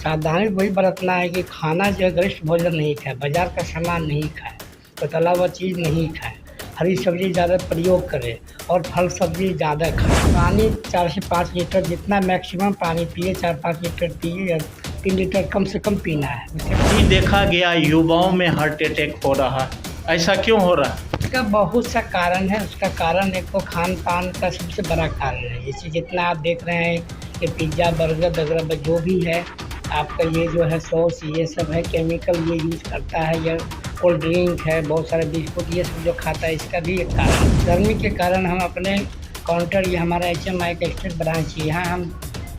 सावधानी वही बरतना है कि खाना जो है गरिष्ठ भोजन नहीं खाए, बाज़ार का सामान नहीं खाए, तो तला हुआ चीज़ नहीं खाए, हरी सब्ज़ी ज़्यादा प्रयोग करें और फल सब्ज़ी ज़्यादा खाएँ। पानी 4 से 5 लीटर जितना मैक्सिमम पानी पिए, 4-5 लीटर पिए या 3 लीटर कम से कम पीना है। अभी देखा गया युवाओं में हार्ट अटैक हो रहा है, ऐसा क्यों हो रहा है? इसका बहुत सा कारण है। उसका कारण एक तो खान-पान का सबसे बड़ा कारण है। जैसे जितना आप देख रहे हैं कि पिज़्ज़ा, बर्गर वगैरह जो भी है, आपका ये जो है सॉस ये सब है, केमिकल ये यूज़ करता है, या कोल्ड ड्रिंक है, बहुत सारे बिस्कुट ये सब जो खाता है, इसका भी एक कारण। गर्मी के कारण हम अपने काउंटर, ये हमारा एचएमआई का स्टेट ब्रांच है, यहाँ हम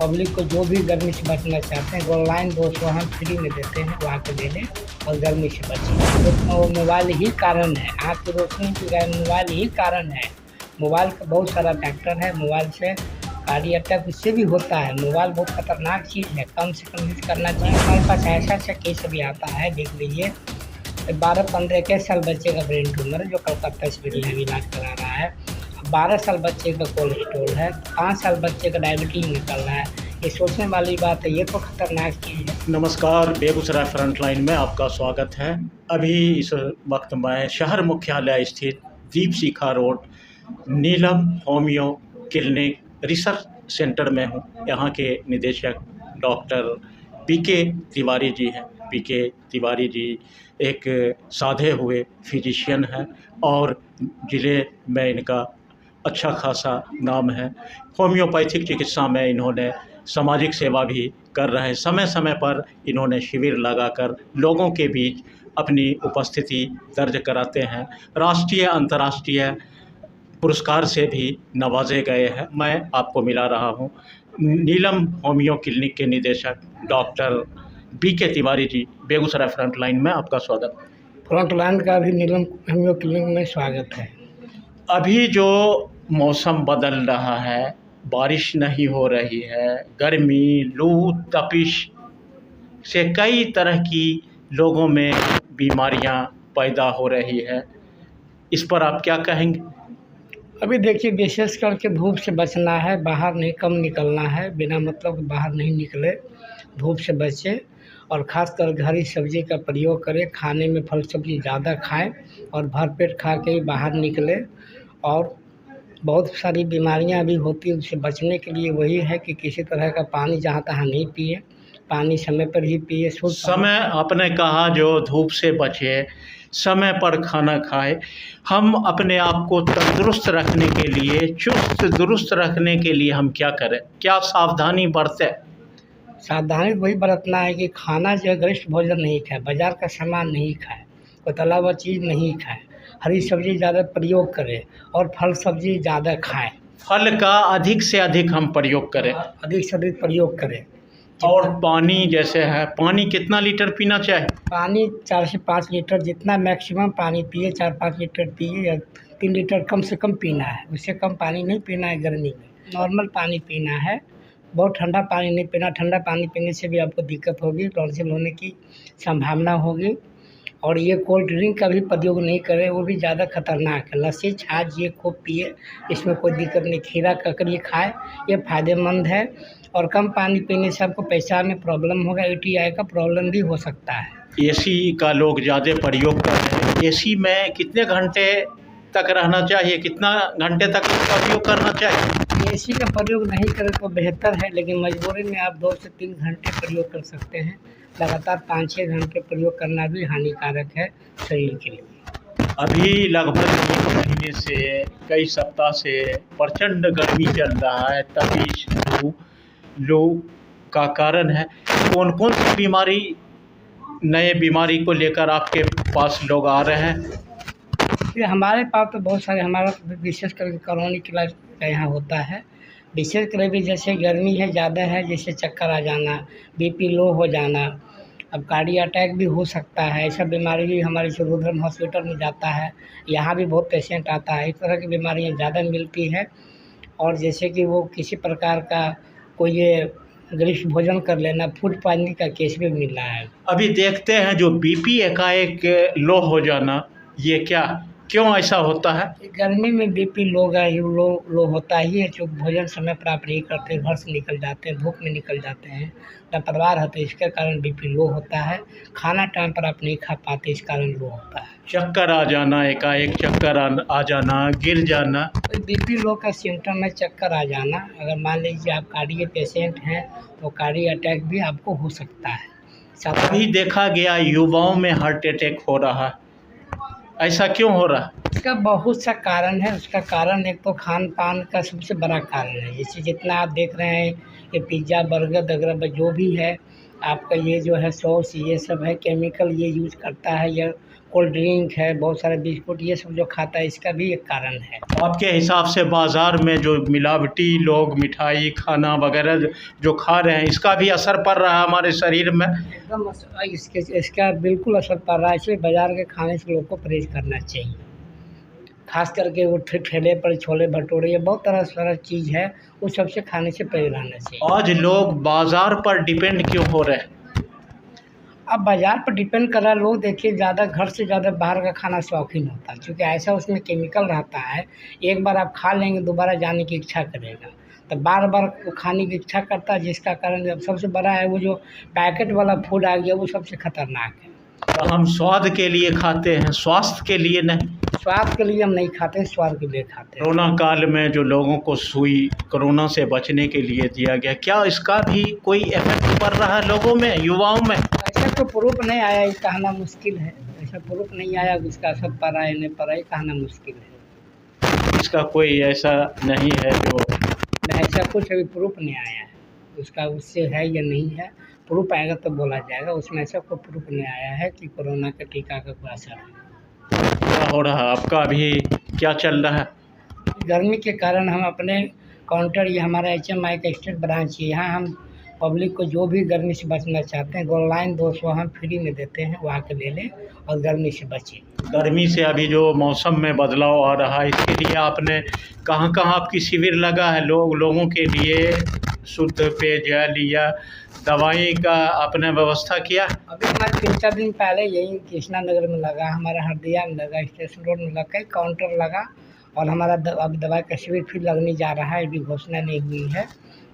पब्लिक को जो भी गर्मी से बचना चाहते हैं, ऑनलाइन 200 हम फ्री में देते हैं, वहाँ के ले लें और गर्मी से बचें। तो मोबाइल ही कारण है, आँख की रोशनी की मोबाइल ही कारण है। मोबाइल का बहुत सारा फैक्टर है। मोबाइल से कार्डियक अटैक उससे भी होता है। मोबाइल बहुत खतरनाक चीज़ है, कम से कम यूज़ करना चाहिए। हमारे पास ऐसा केस भी आता है, देख लीजिए, 12-15 21 साल बच्चे का ब्रेन ट्यूमर है जो कलकत्ता से में इलाज करा रहा है। 12 साल बच्चे का कोलेस्ट्रॉल है, 5 साल बच्चे का डायबिटीज निकल रहा है। ये सोचने वाली बात है, ये तो खतरनाक चीज़ है। नमस्कार, बेगूसराय फ्रंटलाइन में आपका स्वागत है। अभी इस वक्त मैं शहर मुख्यालय स्थित दीप शिखा रोड नीलम होम्यो क्लिनिक रिसर्च सेंटर में हूँ। यहाँ के निदेशक डॉक्टर पीके तिवारी जी हैं। पीके तिवारी जी एक साधे हुए फिजिशियन हैं और ज़िले में इनका अच्छा खासा नाम है। होम्योपैथिक चिकित्सा में इन्होंने सामाजिक सेवा भी कर रहे हैं। समय समय पर इन्होंने शिविर लगाकर लोगों के बीच अपनी उपस्थिति दर्ज कराते हैं। राष्ट्रीय अंतर्राष्ट्रीय पुरस्कार से भी नवाजे गए हैं। मैं आपको मिला रहा हूं नीलम होम्यो क्लिनिक के निदेशक डॉक्टर पीके तिवारी जी। बेगूसराय फ्रंटलाइन में आपका स्वागत। फ्रंटलाइन का भी नीलम होम्यो क्लिनिक में स्वागत है। अभी जो मौसम बदल रहा है, बारिश नहीं हो रही है, गर्मी, लू तपिश से कई तरह की लोगों में बीमारियां पैदा हो रही है। इस पर आप क्या कहेंगे? अभी देखिए, विशेष करके धूप से बचना है, बाहर नहीं कम निकलना है, बिना मतलब के बाहर नहीं निकले, धूप से बचें और ख़ासकर हरी सब्ज़ी का प्रयोग करें। खाने में फल सब्ज़ी ज़्यादा खाएं और भरपेट खा के ही बाहर निकलें। और बहुत सारी बीमारियां भी होती हैं, उससे बचने के लिए वही है कि किसी तरह का पानी जहाँ तहाँ नहीं पिए, पानी समय पर ही पिए। समय आपने कहा जो धूप से बचे, समय पर खाना खाए। हम अपने आप को तंदुरुस्त रखने के लिए, चुस्त दुरुस्त रखने के लिए हम क्या करें, क्या सावधानी बरतें? सावधानी वही बरतना है कि खाना जो है गरिष्ठ भोजन नहीं खाए, बाज़ार का सामान नहीं खाए, कोई तला हुआ चीज़ नहीं खाए, हरी सब्ज़ी ज़्यादा प्रयोग करें और फल सब्ज़ी ज़्यादा खाएं। फल का अधिक से अधिक हम प्रयोग करें, अधिक से अधिक प्रयोग करें। और पानी जैसे है, पानी कितना लीटर पीना चाहिए? पानी 4 से 5 लीटर जितना मैक्सिमम पानी पिए, 4-5 लीटर पिए या 3 लीटर कम से कम पीना है। उससे कम पानी नहीं पीना है गर्मी में। नॉर्मल पानी पीना है, बहुत ठंडा पानी नहीं पीना। ठंडा पानी पीने से भी आपको दिक्कत होगी, टॉन्सिल होने की संभावना होगी। और ये कोल्ड ड्रिंक का भी प्रयोग नहीं करें, वो भी ज़्यादा खतरनाक है। लस्सी छाछ ये खूब पिए, इसमें कोई दिक्कत नहीं। खीरा ककड़ी खाए, ये फ़ायदेमंद है। और कम पानी पीने से आपको पेशाब में प्रॉब्लम होगा, यूटीआई का प्रॉब्लम भी हो सकता है। एसी का लोग ज़्यादा प्रयोग कर रहे हैं। एसी में कितने घंटे तक रहना चाहिए, कितना घंटे तक प्रयोग करना चाहिए? एसी का प्रयोग नहीं करें तो बेहतर है, लेकिन मजबूरी में आप 2 से 3 घंटे प्रयोग कर सकते हैं। लगातार 5-6 घंटे प्रयोग करना भी हानिकारक है शरीर के लिए। अभी लगभग 1 महीने से, कई सप्ताह से प्रचंड गर्मी चल रहा है, तपिश लू का कारण है। कौन कौन सी बीमारी, नए बीमारी को लेकर आपके पास लोग आ रहे हैं? ये हमारे पास तो बहुत सारे, हमारा विशेष करके कॉलोनी इलाज का यहाँ होता है। विशेष कर भी जैसे गर्मी है ज़्यादा है, जैसे चक्कर आ जाना, बीपी लो हो जाना, अब कार्डियक अटैक भी हो सकता है। ऐसा बीमारी भी हमारे रुद्रम हॉस्पिटल में जाता है, यहाँ भी बहुत पेशेंट आता है। इस तरह की बीमारियाँ ज़्यादा मिलती है। और जैसे कि वो किसी प्रकार का कोई ये गरिष्ठ भोजन कर लेना, फूड पॉइजनिंग का केस भी मिल रहा है। अभी देखते हैं जो बीपी एकाएक लो हो जाना, ये क्या क्यों ऐसा होता है? गर्मी में बीपी लो होता ही है, क्योंकि भोजन समय पर आप नहीं करते, घर से निकल जाते हैं, धूप में निकल जाते हैं, लापरवाह रहते हैं, इसके कारण बीपी लो होता है। खाना टाइम पर आप नहीं खा पाते, इस कारण लो होता है। चक्कर आ जाना, एकाएक चक्कर आ जाना, गिर जाना। तो बीपी लो का सिम्टम है चक्कर आ जाना। अगर मान लीजिए आप कार्डियक पेशेंट हैं तो कार्डियक अटैक भी आपको हो सकता है। अभी देखा गया युवाओं में हार्ट अटैक हो रहा है, ऐसा क्यों हो रहा है? इसका बहुत सा कारण है। उसका कारण एक तो खान पान का सबसे बड़ा कारण है। जैसे जितना आप देख रहे हैं ये पिज़्ज़ा बर्गर वगैरह जो भी है आपका, ये जो है सॉस ये सब है केमिकल ये यूज करता है, या कोल्ड ड्रिंक है, बहुत सारे बिस्कुट ये सब जो खाता है, इसका भी एक कारण है। आपके हिसाब से बाज़ार में जो मिलावटी लोग मिठाई खाना वगैरह जो खा रहे हैं, इसका भी असर पड़ रहा है हमारे शरीर में? एकदम इसका बिल्कुल असर पड़ रहा है। इसलिए बाज़ार के खाने से लोग को परहेज करना चाहिए। खास करके वो ठेले पर छोले भटूरे, ये बहुत तरह सारा चीज़ है, उस सबसे खाने से परहेज रहना चाहिए। आज लोग बाज़ार पर डिपेंड क्यों हो रहे हैं? अब बाज़ार पर डिपेंड कर रहा है। लोग देखिए ज़्यादा घर से ज़्यादा बाहर का खाना शौकीन होता है, क्योंकि ऐसा उसमें केमिकल रहता है। एक बार आप खा लेंगे दोबारा जाने की इच्छा करेगा, तो बार बार वो खाने की इच्छा करता है, जिसका कारण जब सबसे बड़ा है वो जो पैकेट वाला फूड आ गया वो सबसे खतरनाक है। तो हम स्वाद के लिए खाते हैं, स्वास्थ्य के लिए नहीं। स्वाद के लिए हम नहीं खाते हैं, स्वाद के लिए खाते हैं। कोरोना काल में जो लोगों को सुई कोरोना से बचने के लिए दिया गया, क्या इसका भी कोई इफेक्ट पड़ रहा है लोगों में, युवाओं में? ऐसा तो प्रूफ नहीं आया, ये कहना मुश्किल है। ऐसा प्रूफ नहीं आया कि उसका असर पड़ा है नहीं पड़ा, ये कहना मुश्किल है। इसका कोई ऐसा नहीं है जो ऐसा कुछ अभी प्रूफ नहीं आया है उसका, उससे है या नहीं है। प्रूफ आएगा तो बोला जाएगा। उसमें ऐसा कोई प्रूफ नहीं आया है कि कोरोना के टीका का कोई असर है। क्या हो रहा है आपका, अभी क्या चल रहा है? गर्मी के कारण हम अपने काउंटर, ये हमारा HMI का स्टेट ब्रांच है, यहाँ हम पब्लिक को जो भी गर्मी से बचना चाहते हैं गोलाइन 200 हम फ्री में देते हैं, वो आके ले लें और गर्मी से बचें। गर्मी से अभी जो मौसम में बदलाव आ रहा है, इसके लिए आपने कहाँ कहाँ आपकी शिविर लगा है लोगों के लिए शुद्ध पेयजल या दवाई का आपने व्यवस्था किया? अभी हमारे 3-4 दिन पहले यही कृष्णा नगर में लगा, हमारा हरदिया में लगा, स्टेशन रोड में लगा, काउंटर लगा, और हमारा अभी दवाई का शिविर फिर लगने जा रहा है। अभी घोषणा नहीं हुई है,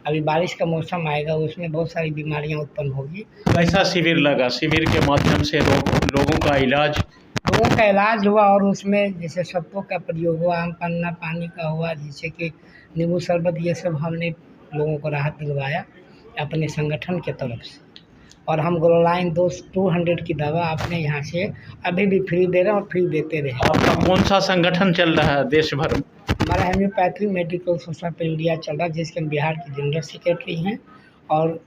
अभी बारिश का मौसम आएगा, उसमें बहुत सारी बीमारियां उत्पन्न होगी। कैसा शिविर लगा? शिविर के माध्यम से लोगों का इलाज हुआ, और उसमें जैसे सत्वों का प्रयोग हुआ, आम पन्ना पानी का हुआ, जैसे कि नींबू शरबत, ये सब हमने लोगों को राहत दिलवाया अपने संगठन के तरफ से। और हम ग्लोलाइन 200 की दवा आपने यहाँ से अभी भी फ्री दे रहे हैं और फ्री देते रहे। आपका कौन सा संगठन चल रहा है देश भर में? हमारा homeopathy medical society of India चल रहा है, जिसके हम बिहार के जनरल सेक्रेटरी हैं और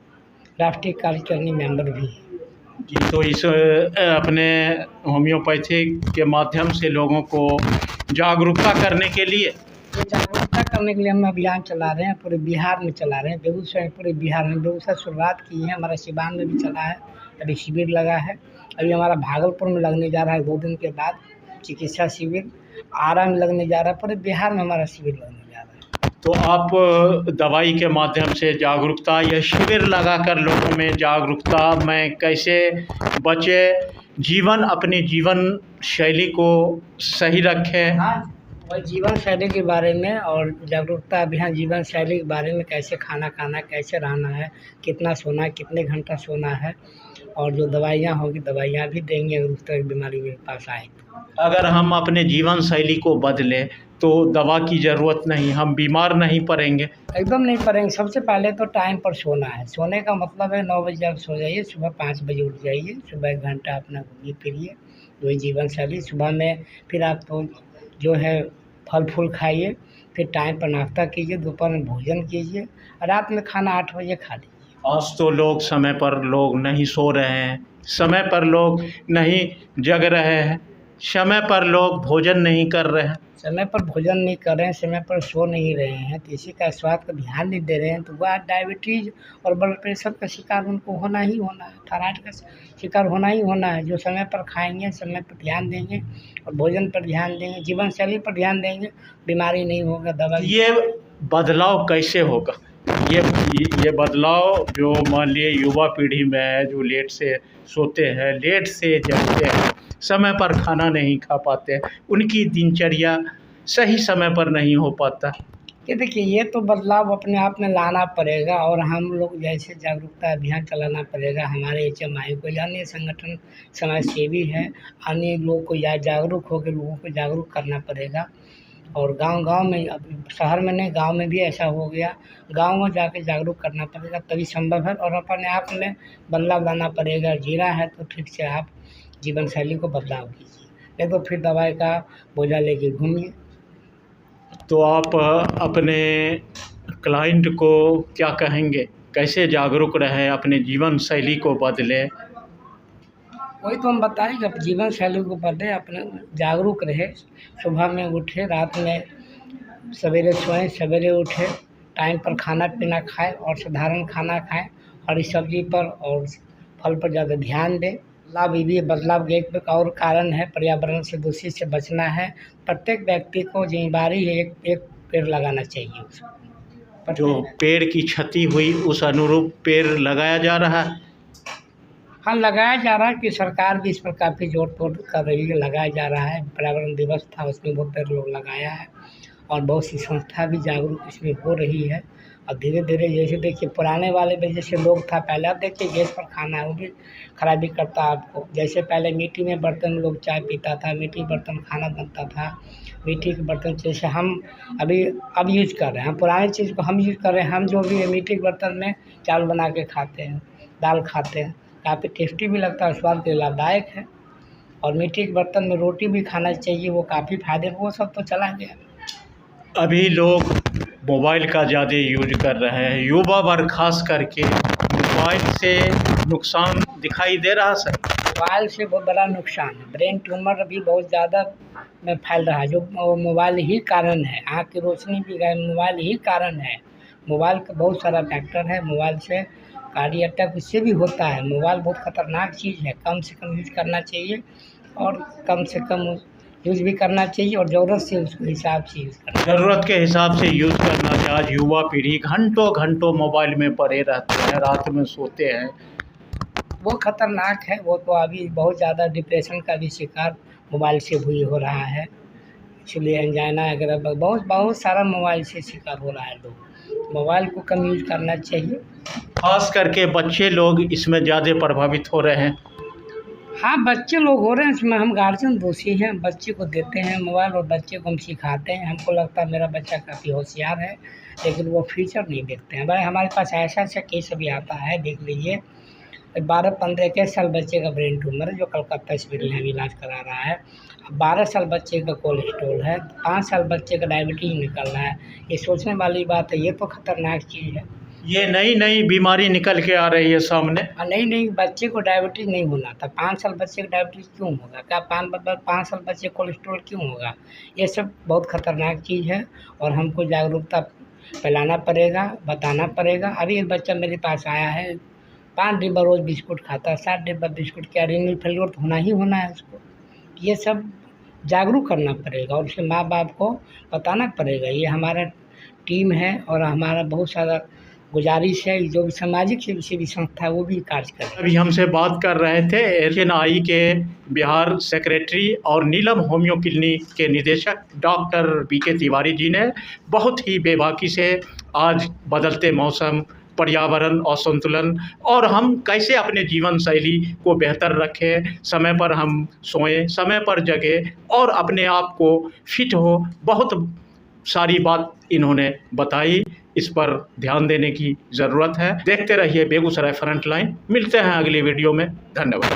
राष्ट्रीय कार्यकारिणी मेंबर भी हैं। जी, तो इस अपने होम्योपैथी के माध्यम से लोगों को जागरूकता करने के लिए हम अभियान चला रहे हैं, पूरे बिहार में चला रहे हैं। बेगूसराय पूरे बिहार में, बेगूसराय शुरुआत की है, हमारा सिवान में भी चला है, अभी शिविर लगा है। अभी हमारा भागलपुर में लगने जा रहा है 2 दिन के बाद चिकित्सा शिविर, आरा में लगने जा रहा है, पूरे बिहार में हमारा शिविर लगने जा रहा है। तो आप दवाई के माध्यम से जागरूकता या शिविर लगाकर लोगों में जागरूकता में कैसे बचे, अपनी जीवन शैली को सही रखें, और जीवन शैली के बारे में और जागरूकता अभियान, जीवन शैली के बारे में, कैसे खाना खाना, कैसे रहना है, कितना सोना है, कितने घंटा सोना है, और जो दवाइयाँ होगी दवाइयाँ भी देंगे अगर उस तरह की बीमारी मेरे पास आए तो। अगर हम अपने जीवन शैली को बदलें तो दवा की ज़रूरत नहीं, हम बीमार नहीं पड़ेंगे। एकदम नहीं पड़ेंगे। सबसे पहले तो टाइम पर सोना है। सोने का मतलब है 9 बजे आप सो जाइए, सुबह 5 बजे उठ जाइए, सुबह 1 घंटा अपना घूमिए फिरिए, वही जीवन शैली। सुबह में फिर आप तो जो है फल फूल खाइए, फिर टाइम पर नाश्ता कीजिए, दोपहर में भोजन कीजिए, रात में खाना 8 बजे खा लीजिए। आज तो लोग समय पर लोग नहीं सो रहे हैं, समय पर लोग नहीं जग रहे हैं, समय पर लोग भोजन नहीं कर रहे हैं, समय पर भोजन नहीं कर रहे हैं, समय पर सो नहीं रहे हैं, तो इसी का स्वास्थ्य का ध्यान नहीं दे रहे हैं, तो वह डायबिटीज़ और ब्लड प्रेशर का शिकार उनको होना ही होना है, थायराइड का शिकार होना ही होना है। जो समय पर खाएंगे, समय पर ध्यान देंगे और भोजन पर ध्यान देंगे, जीवन शैली पर ध्यान देंगे, बीमारी नहीं होगा। दवा ये बदलाव कैसे होगा? ये बदलाव जो मान लिए युवा पीढ़ी में है, जो लेट से सोते हैं, लेट से जगते हैं, समय पर खाना नहीं खा पाते, उनकी दिनचर्या सही समय पर नहीं हो पाता। ये देखिए, ये तो बदलाव अपने आप में लाना पड़ेगा और हम लोग जैसे जागरूकता अभियान चलाना पड़ेगा। हमारे एचएमआई को, अन्य संगठन समाजसेवी है, अन्य लोग को या जागरूक होकर लोगों को जागरूक करना पड़ेगा। और गांव-गांव में, अब शहर में नहीं, गांव में भी ऐसा हो गया, गांव में जाके जागरूक करना पड़ेगा, तभी संभव है। और अपने आप में बदलाव लाना पड़ेगा। जीना है तो ठीक से आप जीवन शैली को बदलाव कीजिए, नहीं तो फिर दवाई का बोझा लेके घूमिए। तो आप अपने क्लाइंट को क्या कहेंगे, कैसे जागरूक रहें, अपने जीवन शैली को बदलें? वही तो हम बताएं कि अपने जीवन शैली को बदलें, अपने जागरूक रहे, सुबह में उठे, रात में सवेरे सोएं, सवेरे उठे, टाइम पर खाना पीना खाएं और साधारण खाना खाएं, हरी सब्जी पर और फल पर ज़्यादा ध्यान दें। बदलाव के एक और कारण है, पर्यावरण से दूषित से बचना है। प्रत्येक व्यक्ति को जिम्मेदारी है, एक पेड़ लगाना चाहिए उसको। जो पेड़ की क्षति हुई उस अनुरूप पेड़ लगाया जा रहा है। हाँ, लगाया जा रहा है कि सरकार भी इस पर काफ़ी जोर तोड़ कर रही है, लगाया जा रहा है। पर्यावरण दिवस था, उसमें बहुत पेड़ लोग लगाया है और बहुत सी संस्था भी जागरूक इसमें हो रही है। और धीरे धीरे जैसे देखिए, पुराने वाले में जैसे लोग था पहले, अब देखिए गैस पर खाना है वो भी खराबी करता है आपको। जैसे पहले मिट्टी में बर्तन में लोग चाय पीता था, मिट्टी बर्तन खाना बनता था, मिट्टी के बर्तन जैसे हम अब यूज कर रहे हैं, हम पुरानी चीज़ को हम यूज कर रहे हैं। हम जो भी मिट्टी के बर्तन में चावल बना के खाते हैं, दाल खाते हैं, काफ़ी टेस्टी भी लगता है, स्वास्थ्य के लिए लाभदायक है। और मिट्टी के बर्तन में रोटी भी खाना चाहिए, वो काफ़ी फायदे, वो सब तो चला गया। अभी लोग मोबाइल का ज़्यादा यूज कर रहे हैं, युवा वर्ग खास करके मोबाइल से नुकसान दिखाई दे रहा सर। मोबाइल से बहुत बड़ा नुकसान है, ब्रेन ट्यूमर भी बहुत ज़्यादा में फैल रहा है, जो मोबाइल ही कारण है। आँख की रोशनी भी गई, मोबाइल ही कारण है। मोबाइल का बहुत सारा फैक्टर है, मोबाइल से कार्डियक अटैक इससे भी होता है। मोबाइल बहुत ख़तरनाक चीज़ है, कम से कम यूज करना चाहिए और कम से कम यूज भी करना चाहिए और ज़रूरत से उसके हिसाब से यूज़ करना। ज़रूरत के हिसाब से यूज़ करना चाहिए। आज युवा पीढ़ी घंटों घंटों मोबाइल में पड़े रहते हैं, रात में सोते हैं, वो ख़तरनाक है। वो तो अभी बहुत ज़्यादा डिप्रेशन का भी शिकार मोबाइल से भी हो रहा है, इसलिए एंजाइना वगैरह बहुत सारा मोबाइल से शिकार हो रहा है लोग। मोबाइल को कम यूज करना चाहिए। खास करके बच्चे लोग इसमें ज़्यादा प्रभावित हो रहे हैं। हाँ, बच्चे लोग हो रहे हैं, इसमें हम गार्जियन दोषी हैं। बच्चे को देते हैं मोबाइल और बच्चे को हम सिखाते हैं। हमको लगता है मेरा बच्चा काफ़ी होशियार है, लेकिन वो फ्यूचर नहीं देखते हैं। भाई हमारे पास ऐसा केस अभी आता है, देख लीजिए, 12-15 21 साल बच्चे का ब्रेन ट्यूमर है, जो कलकत्ता सिविल में इलाज करा रहा है। 12 साल बच्चे का कोलेस्ट्रॉल है, 5 साल बच्चे का डायबिटीज़ निकल रहा है। ये सोचने वाली बात है, ये तो खतरनाक चीज़ है। ये नई नई बीमारी निकल के आ रही है सामने। नहीं, बच्चे को डायबिटीज़ नहीं होना था। 5 साल बच्चे को डायबिटीज़ क्यों होगा? क्या 5 साल बच्चे को कोलेस्ट्रॉल क्यों होगा? ये सब बहुत खतरनाक चीज़ है और हमको जागरूकता फैलाना पड़ेगा, बताना पड़ेगा। अभी एक बच्चा मेरे पास आया है, 5 डिब्बा रोज़ बिस्कुट खाता है, 7 डिब्बा बिस्कुट, क्या रीनल फेल्योर तो होना है उसको। ये सब जागरूक करना पड़ेगा और उसके माँ बाप को बताना पड़ेगा। ये हमारा टीम है और हमारा बहुत सारा गुजारिश है, जो भी सामाजिक सेवी संस्था है वो भी कार्य कर रही है। अभी हमसे बात कर रहे थे एचएनआई के बिहार सेक्रेटरी और नीलम होम्यो क्लिनिक के निदेशक डॉक्टर बीके तिवारी जी ने बहुत ही बेबाकी से आज बदलते मौसम, पर्यावरण और संतुलन और हम कैसे अपने जीवन शैली को बेहतर रखें, समय पर हम सोएं, समय पर जगें और अपने आप को फिट हो, बहुत सारी बात इन्होंने बताई। इस पर ध्यान देने की ज़रूरत है। देखते रहिए बेगूसराय फ्रंटलाइन। मिलते हैं अगली वीडियो में। धन्यवाद।